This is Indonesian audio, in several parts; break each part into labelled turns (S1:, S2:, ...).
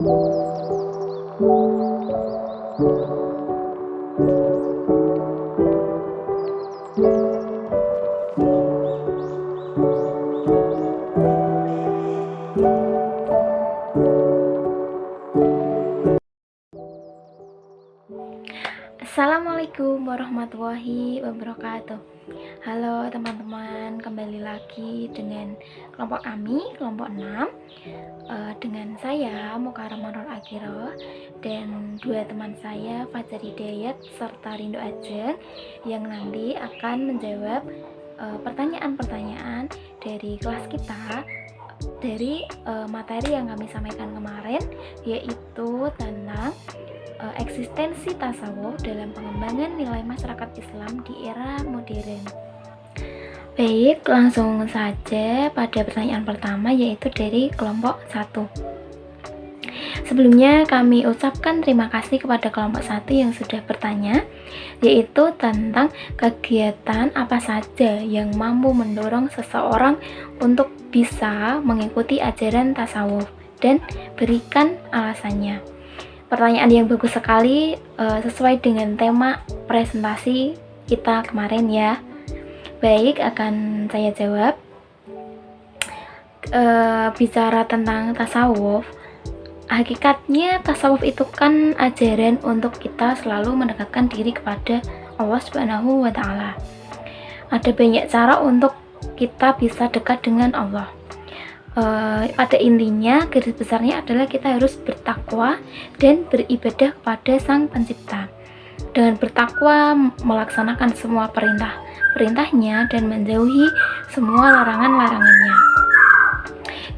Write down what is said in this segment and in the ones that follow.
S1: Assalamualaikum warahmatullahi wabarakatuh. Halo teman-teman, kembali lagi dengan kelompok kami, kelompok 6, dengan saya Mukarramah Nur Akiro dan dua teman saya Fajar Hidayat serta Rindo Ajeng yang nanti akan menjawab pertanyaan-pertanyaan dari kelas kita dari materi yang kami sampaikan kemarin, yaitu tentang eksistensi tasawuf dalam pengembangan nilai masyarakat Islam di era modern. Baik, langsung saja pada pertanyaan pertama, yaitu dari kelompok 1. Sebelumnya kami ucapkan terima kasih kepada kelompok 1 yang sudah bertanya, yaitu tentang kegiatan apa saja yang mampu mendorong seseorang untuk bisa mengikuti ajaran tasawuf, dan berikan alasannya. Pertanyaan yang bagus sekali, sesuai dengan tema presentasi kita kemarin ya. Baik, akan saya jawab. Bicara tentang tasawuf, hakikatnya tasawuf itu kan ajaran untuk kita selalu mendekatkan diri kepada Allah Subhanahu wa Ta'ala. Ada banyak cara untuk kita bisa dekat dengan Allah. Pada intinya, garis besarnya adalah kita harus bertakwa dan beribadah kepada Sang Pencipta. Dengan bertakwa, melaksanakan semua perintahnya dan menjauhi semua larangan-larangannya.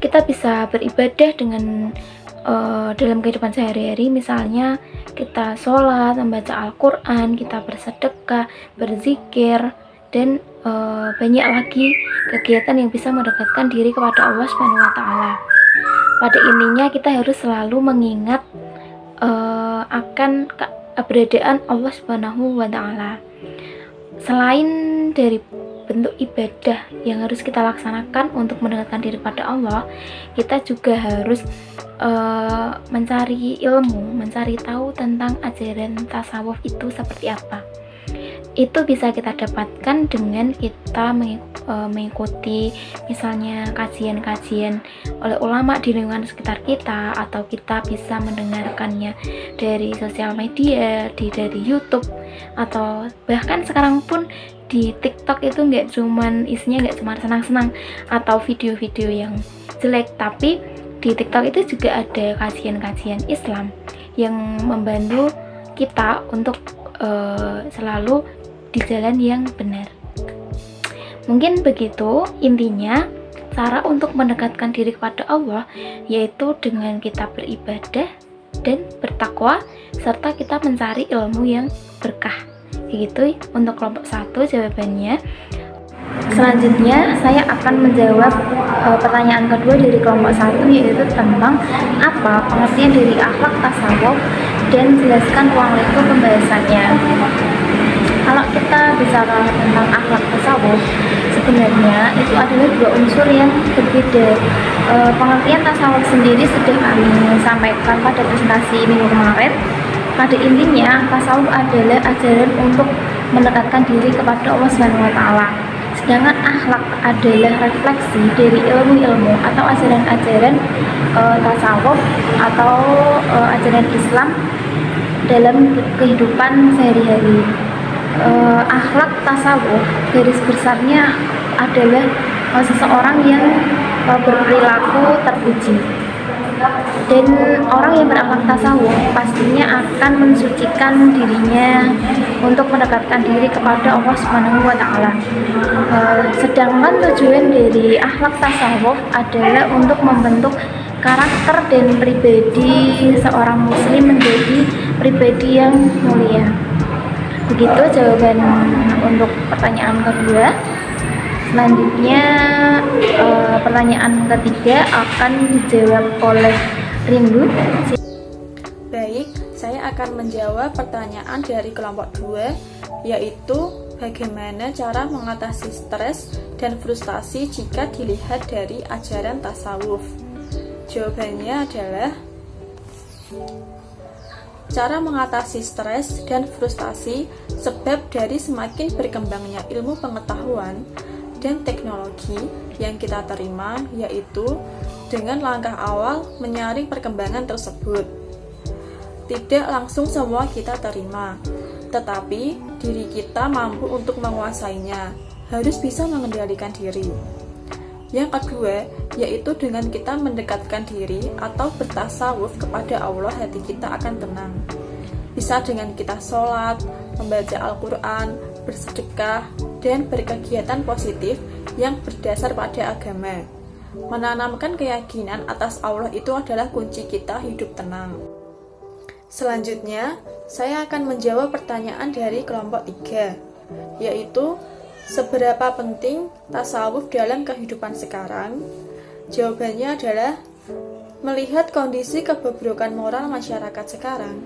S1: Kita bisa beribadah dengan dalam kehidupan sehari-hari, misalnya kita sholat, membaca Al-Quran, kita bersedekah, berzikir, dan banyak lagi kegiatan yang bisa mendekatkan diri kepada Allah Subhanahu wa Ta'ala. Pada intinya kita harus selalu mengingat akan keberadaan Allah Subhanahu wa Ta'ala. Selain dari bentuk ibadah yang harus kita laksanakan untuk mendekatkan diri pada Allah, kita juga harus mencari ilmu, mencari tahu tentang ajaran tasawuf itu seperti apa. Itu bisa kita dapatkan dengan kita mengikuti misalnya kajian-kajian oleh ulama di lingkungan sekitar kita, atau kita bisa mendengarkannya dari sosial media, dari YouTube, atau bahkan sekarang pun di TikTok itu isinya nggak cuma senang-senang atau video-video yang jelek, tapi di TikTok itu juga ada kajian-kajian Islam yang membantu kita untuk selalu di jalan yang benar. Mungkin begitu intinya cara untuk mendekatkan diri kepada Allah, yaitu dengan kita beribadah dan bertakwa serta kita mencari ilmu yang berkah. Begitu untuk kelompok 1 jawabannya. Selanjutnya saya akan menjawab pertanyaan kedua dari kelompok 1, yaitu tentang apa pengertian dari akhlak tasawuf dan jelaskan ruang lingkup pembahasannya. Kalau kita bicara tentang akhlak tasawuf, sebenarnya itu adalah dua unsur yang berbeda. Pengertian tasawuf sendiri sudah kami sampaikan pada presentasi minggu kemarin. Pada intinya, tasawuf adalah ajaran untuk mendekatkan diri kepada Allah Subhanahu wa Ta'ala. Sedangkan akhlak adalah refleksi dari ilmu-ilmu atau ajaran-ajaran tasawuf atau ajaran Islam dalam kehidupan sehari-hari. Akhlak tasawuf garis besarnya adalah seseorang yang berperilaku terpuji, dan orang yang berakhlak tasawuf pastinya akan mensucikan dirinya untuk mendekatkan diri kepada Allah Subhanahu wa Ta'ala. Sedangkan tujuan dari akhlak tasawuf adalah untuk membentuk karakter dan pribadi seorang muslim menjadi pribadi yang mulia. Begitu jawaban untuk pertanyaan kedua. Selanjutnya pertanyaan ketiga akan dijawab oleh Rindu.
S2: Baik, saya akan menjawab pertanyaan dari kelompok 2, yaitu bagaimana cara mengatasi stres dan frustasi jika dilihat dari ajaran tasawuf. Jawabannya adalah Cara mengatasi stres dan frustasi sebab dari semakin berkembangnya ilmu pengetahuan dan teknologi yang kita terima, yaitu dengan langkah awal menyaring perkembangan tersebut. Tidak langsung semua kita terima, tetapi diri kita mampu untuk menguasainya, harus bisa mengendalikan diri. Yang kedua, yaitu dengan kita mendekatkan diri atau bertasawuf kepada Allah, hati kita akan tenang. Bisa dengan kita sholat, membaca Al-Quran, bersedekah, dan berkegiatan positif yang berdasar pada agama. Menanamkan keyakinan atas Allah itu adalah kunci kita hidup tenang. Selanjutnya, saya akan menjawab pertanyaan dari kelompok 3, yaitu seberapa penting tasawuf dalam kehidupan sekarang? Jawabannya adalah melihat kondisi kebobrokan moral masyarakat sekarang.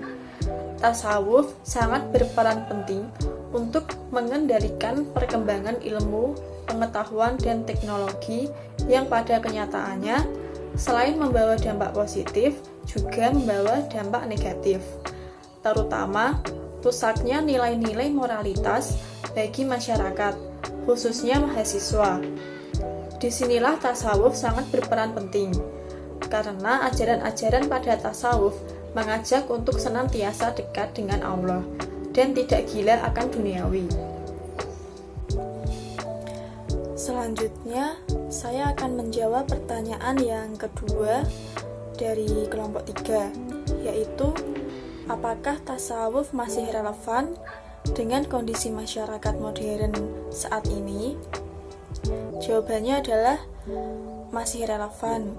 S2: Tasawuf sangat berperan penting untuk mengendalikan perkembangan ilmu, pengetahuan, dan teknologi yang pada kenyataannya selain membawa dampak positif, juga membawa dampak negatif, terutama rusaknya nilai-nilai moralitas bagi masyarakat, khususnya mahasiswa. Disinilah tasawuf sangat berperan penting, karena ajaran-ajaran pada tasawuf mengajak untuk senantiasa dekat dengan Allah dan tidak gila akan duniawi. Selanjutnya, saya akan menjawab pertanyaan yang kedua dari kelompok 3, yaitu apakah tasawuf masih relevan dengan kondisi masyarakat modern saat ini? Jawabannya adalah masih relevan,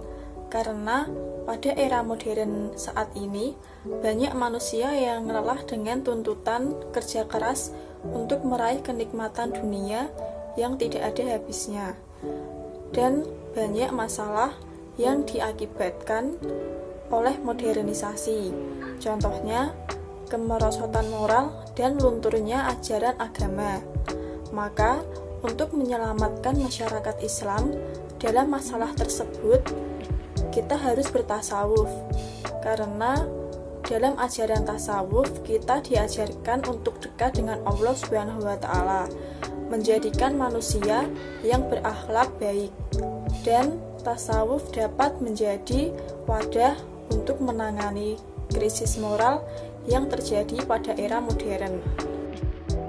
S2: karena pada era modern saat ini banyak manusia yang lelah dengan tuntutan kerja keras untuk meraih kenikmatan dunia yang tidak ada habisnya, dan banyak masalah yang diakibatkan oleh modernisasi. Contohnya, kemerosotan moral dan lunturnya ajaran agama. Maka, untuk menyelamatkan masyarakat Islam dalam masalah tersebut, kita harus bertasawuf. Karena dalam ajaran tasawuf, kita diajarkan untuk dekat dengan Allah Subhanahu wa Ta'ala, menjadikan manusia yang berakhlak baik, dan tasawuf dapat menjadi wadah untuk menangani krisis moral yang terjadi pada era modern.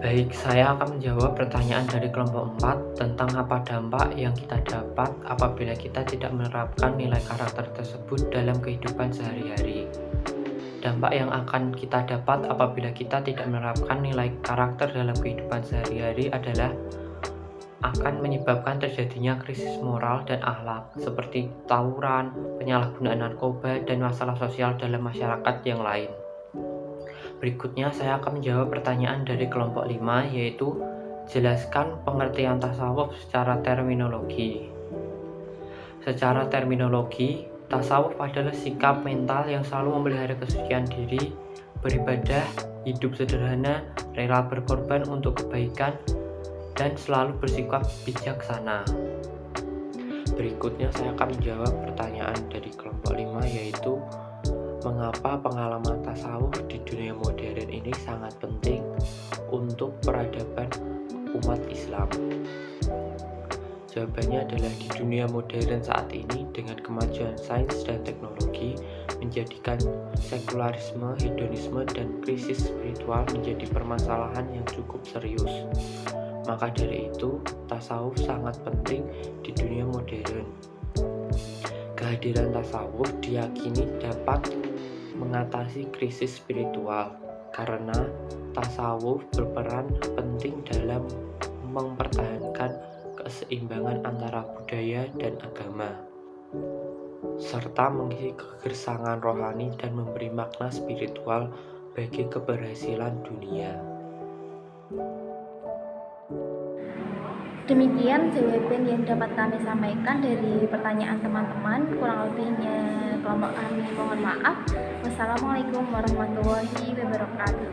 S3: Baik, saya akan menjawab pertanyaan dari kelompok 4 tentang apa dampak yang kita dapat apabila kita tidak menerapkan nilai karakter tersebut dalam kehidupan sehari-hari. Dampak yang akan kita dapat apabila kita tidak menerapkan nilai karakter dalam kehidupan sehari-hari adalah akan menyebabkan terjadinya krisis moral dan akhlak seperti tawuran, penyalahgunaan narkoba, dan masalah sosial dalam masyarakat yang lain. Berikutnya saya akan menjawab pertanyaan dari kelompok 5, yaitu jelaskan pengertian tasawuf secara terminologi. Secara terminologi, tasawuf adalah sikap mental yang selalu memelihara kesucian diri, beribadah, hidup sederhana, rela berkorban untuk kebaikan, dan selalu bersikap bijaksana. Berikutnya saya akan menjawab pertanyaan dari kelompok 5, yaitu mengapa pengalaman tasawuf di dunia modern ini sangat penting untuk peradaban umat Islam. Jawabannya adalah di dunia modern saat ini dengan kemajuan sains dan teknologi menjadikan sekularisme, hedonisme, dan krisis spiritual menjadi permasalahan yang cukup serius. Maka dari itu, tasawuf sangat penting di dunia modern. Kehadiran tasawuf diyakini dapat mengatasi krisis spiritual karena tasawuf berperan penting dalam mempertahankan keseimbangan antara budaya dan agama, serta mengisi kegersangan rohani dan memberi makna spiritual bagi keberhasilan dunia.
S1: Demikian jawaban yang dapat kami sampaikan dari pertanyaan teman-teman. Kurang lebihnya kelompok kami mohon maaf. Wassalamualaikum warahmatullahi wabarakatuh.